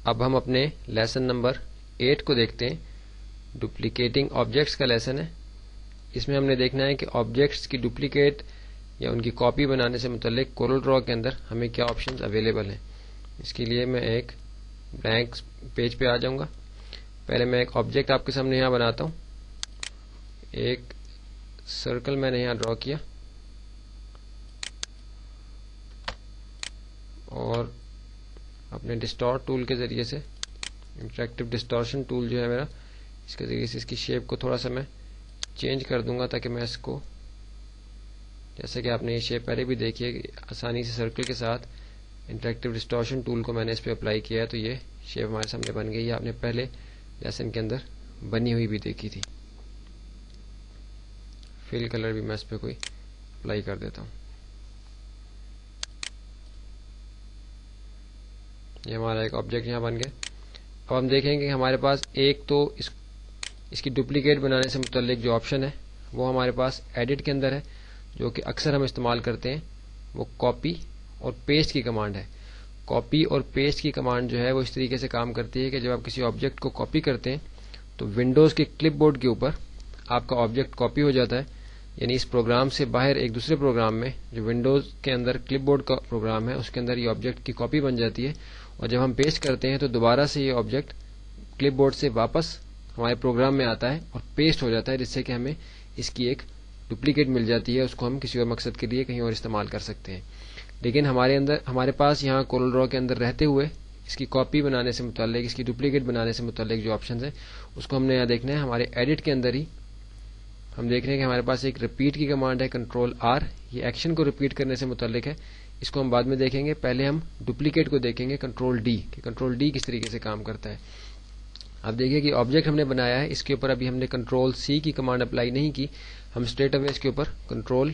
اب ہم اپنے لیسن نمبر 8 کو دیکھتے ہیں. ڈپلیکیٹنگ آبجیکٹس کا لیسن ہے. اس میں ہم نے دیکھنا ہے کہ آبجیکٹس کی ڈپلیکیٹ یا ان کی کاپی بنانے سے متعلق کورل ڈرا کے اندر ہمیں کیا آپشنز اویلیبل ہیں. اس کے لیے میں ایک بلینک پیج پہ آ جاؤں گا. پہلے میں ایک آبجیکٹ آپ کے سامنے یہاں بناتا ہوں. ایک سرکل میں نے یہاں ڈرا کیا اور اپنے ڈسٹورٹ ٹول کے ذریعے سے انٹریکٹیو ڈسٹورشن ٹول جو ہے میرا، اس کے ذریعے سے اس کی شیپ کو تھوڑا سا میں چینج کر دوں گا تاکہ میں اس کو، جیسے کہ آپ نے یہ شیپ پہلے بھی دیکھی ہے کہ آسانی سے سرکل کے ساتھ انٹریکٹیو ڈسٹورشن ٹول کو میں نے اس پہ اپلائی کیا ہے تو یہ شیپ ہمارے سامنے بن گئی ہے. آپ نے پہلے لیسن کے اندر بنی ہوئی بھی دیکھی تھی. فل کلر بھی میں اس پہ کوئی اپلائی کر دیتا ہوں. یہ ہمارا ایک آبجیکٹ یہاں بن گیا. اب ہم دیکھیں کہ ہمارے پاس ایک تو اس کی ڈپلیکیٹ بنانے سے متعلق جو آپشن ہے وہ ہمارے پاس ایڈٹ کے اندر ہے، جو کہ اکثر ہم استعمال کرتے ہیں. وہ کاپی اور پیسٹ کی کمانڈ ہے. کاپی اور پیسٹ کی کمانڈ جو ہے وہ اس طریقے سے کام کرتی ہے کہ جب آپ کسی آبجیکٹ کو کاپی کرتے ہیں تو ونڈوز کے کلپ بورڈ کے اوپر آپ کا آبجیکٹ کاپی ہو جاتا ہے. یعنی اس پروگرام سے باہر ایک دوسرے پروگرام میں، جو ونڈوز کے اندر کلپ بورڈ کا پروگرام ہے، اس کے اندر یہ آبجیکٹ کی کاپی بن جاتی ہے. اور جب ہم پیسٹ کرتے ہیں تو دوبارہ سے یہ آبجیکٹ کلپ بورڈ سے واپس ہمارے پروگرام میں آتا ہے اور پیسٹ ہو جاتا ہے، جس سے کہ ہمیں اس کی ایک ڈپلیکیٹ مل جاتی ہے. اس کو ہم کسی اور مقصد کے لیے کہیں اور استعمال کر سکتے ہیں. لیکن ہمارے پاس یہاں کورل ڈرا کے اندر رہتے ہوئے اس کی کاپی بنانے سے متعلق، اس کی ڈپلیکیٹ بنانے سے متعلق جو آپشنز ہیں اس کو ہم نے یہاں دیکھنا ہے. ہمارے ایڈٹ کے اندر ہی ہم دیکھ رہے ہیں کہ ہمارے پاس ایک ریپیٹ کی کمانڈ ہے، کنٹرول آر. یہ ایکشن کو ریپیٹ کرنے سے متعلق ہے. اس کو ہم بعد میں دیکھیں گے. پہلے ہم ڈپلیکیٹ کو دیکھیں گے، کنٹرول ڈی، کہ کنٹرول ڈی کس طریقے سے کام کرتا ہے. اب دیکھیے کہ آبجیکٹ ہم نے بنایا ہے، اس کے اوپر ابھی ہم نے کنٹرول سی کی کمانڈ اپلائی نہیں کی. ہم اسٹریٹ اوے اس کے اوپر کنٹرول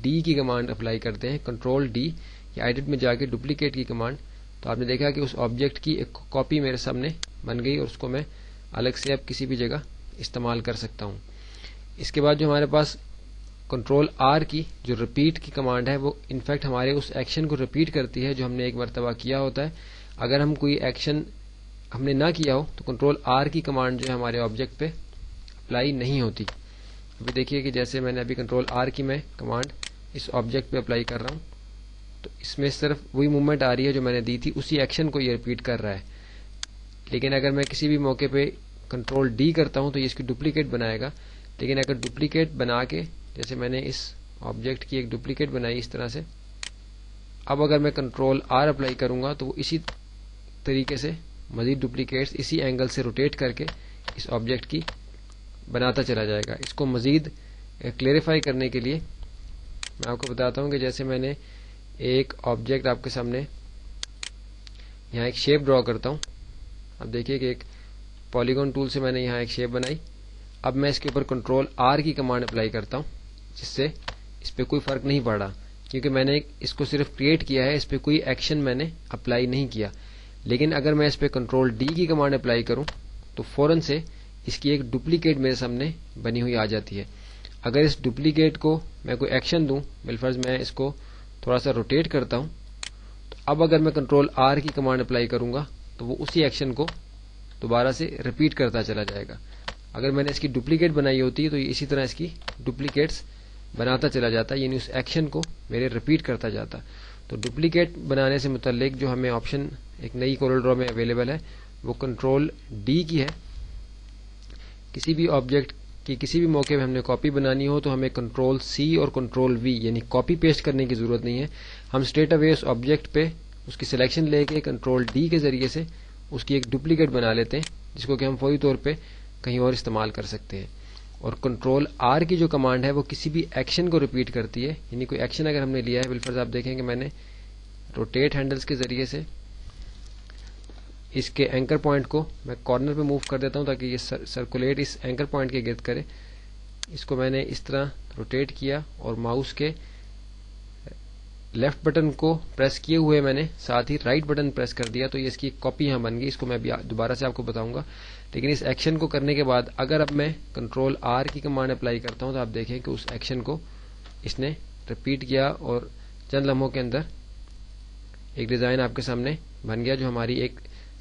ڈی کی کمانڈ اپلائی کرتے ہیں. کنٹرول ڈی یا ایڈٹ میں جا کے ڈپلیکیٹ کی کمانڈ. تو آپ نے دیکھا کہ اس آبجیکٹ کی ایک کاپی میرے سامنے بن گئی اور اس کو میں الگ سے اب کسی بھی جگہ استعمال کر سکتا ہوں. اس کے بعد جو ہمارے پاس کنٹرول آر کی جو ریپیٹ کی کمانڈ ہے وہ انفیکٹ ہمارے اس ایکشن کو ریپیٹ کرتی ہے جو ہم نے ایک مرتبہ کیا ہوتا ہے. اگر ہم کوئی ایکشن ہم نے نہ کیا ہو تو کنٹرول آر کی کمانڈ جو ہے ہمارے آبجیکٹ پہ اپلائی نہیں ہوتی. ابھی دیکھیے کہ جیسے میں نے ابھی کنٹرول آر کی میں کمانڈ اس آبجیکٹ پہ اپلائی کر رہا ہوں تو اس میں صرف وہی موومنٹ آ رہی ہے جو میں نے دی تھی، اسی ایکشن کو یہ ریپیٹ کر رہا ہے. لیکن اگر میں کسی بھی موقع پہ کنٹرول ڈی کرتا ہوں تو یہ اس کی ڈپلیکیٹ بنائے گا. لیکن اگر ڈپلیکیٹ بنا کے، جیسے میں نے اس آبجیکٹ کی ایک ڈپلیکیٹ بنائی اس طرح سے، اب اگر میں کنٹرول آر اپلائی کروں گا تو وہ اسی طریقے سے مزید ڈپلیکیٹس اسی اینگل سے روٹیٹ کر کے اس آبجیکٹ کی بناتا چلا جائے گا. اس کو مزید کلیریفائی کرنے کے لیے میں آپ کو بتاتا ہوں کہ جیسے میں نے ایک آبجیکٹ آپ کے سامنے یہاں ایک شیپ ڈرا کرتا ہوں. اب دیکھیے کہ ایک پالیگون ٹول سے میں نے یہاں ایک شیپ بنائی. اب میں اس کے اوپر کنٹرول آر کی کمانڈ اپلائی کرتا ہوں، جس سے اس پہ کوئی فرق نہیں پڑ رہا کیونکہ میں نے اس کو صرف کریٹ کیا ہے، اس پہ کوئی ایکشن میں نے اپلائی نہیں کیا. لیکن اگر میں اس پہ کنٹرول ڈی کی کمانڈ اپلائی کروں تو فوراً سے اس کی ایک ڈپلیکیٹ میرے سامنے بنی ہوئی آ جاتی ہے. اگر اس ڈپلیکیٹ کو میں کوئی ایکشن دوں، بالفرض میں اس کو تھوڑا سا روٹیٹ کرتا ہوں، تو اب اگر میں کنٹرول آر کی کمانڈ اپلائی کروں گا تو وہ اسی ایکشن کو دوبارہ سے ریپیٹ کرتا چلا جائے گا. اگر میں نے اس کی ڈپلیکیٹ بنائی ہوتی تو یہ اسی طرح اس کی ڈپلیکیٹس بناتا چلا جاتا، یعنی اس ایکشن کو میرے ریپیٹ کرتا جاتا. تو ڈپلیکیٹ بنانے سے متعلق جو ہمیں آپشن ایک نئی کورل ڈرا میں اویلیبل ہے وہ کنٹرول ڈی کی ہے. کسی بھی آبجیکٹ کی کسی بھی موقع میں ہم نے کاپی بنانی ہو تو ہمیں کنٹرول سی اور کنٹرول وی یعنی کاپی پیسٹ کرنے کی ضرورت نہیں ہے. ہم اسٹریٹ اوے اس آبجیکٹ پہ اس کی سلیکشن لے کے کنٹرول ڈی کے ذریعے سے اس کی ایک ڈپلیکیٹ بنا لیتے ہیں، جس کو کہ ہم فوری طور پہ کہیں اور استعمال کر سکتے ہیں. اور کنٹرول آر کی جو کمانڈ ہے وہ کسی بھی ایکشن کو ریپیٹ کرتی ہے. یعنی کوئی ایکشن اگر ہم نے لیا ہے، بالفرض آپ دیکھیں کہ میں نے روٹیٹ ہینڈلز کے ذریعے سے اس کے اینکر پوائنٹ کو میں کارنر پہ موو کر دیتا ہوں تاکہ یہ سرکولیٹ اس اینکر پوائنٹ کے گرد کرے. اس کو میں نے اس طرح روٹیٹ کیا اور ماؤس کے لیفٹ بٹن کو پریس کیے ہوئے میں نے ساتھ ہی رائٹ بٹن پریس کر دیا تو یہ اس کی ایک کاپی یہاں بن گئی. اس کو میں دوبارہ سے آپ کو بتاؤں گا. لیکن اس ایکشن کو کرنے کے بعد اگر اب میں کنٹرول آر کی کمانڈ اپلائی کرتا ہوں تو آپ دیکھیں کہ اس ایکشن کو اس نے ریپیٹ کیا اور چند لمحوں کے اندر ایک ڈیزائن آپ کے سامنے بن گیا جو ہماری ایک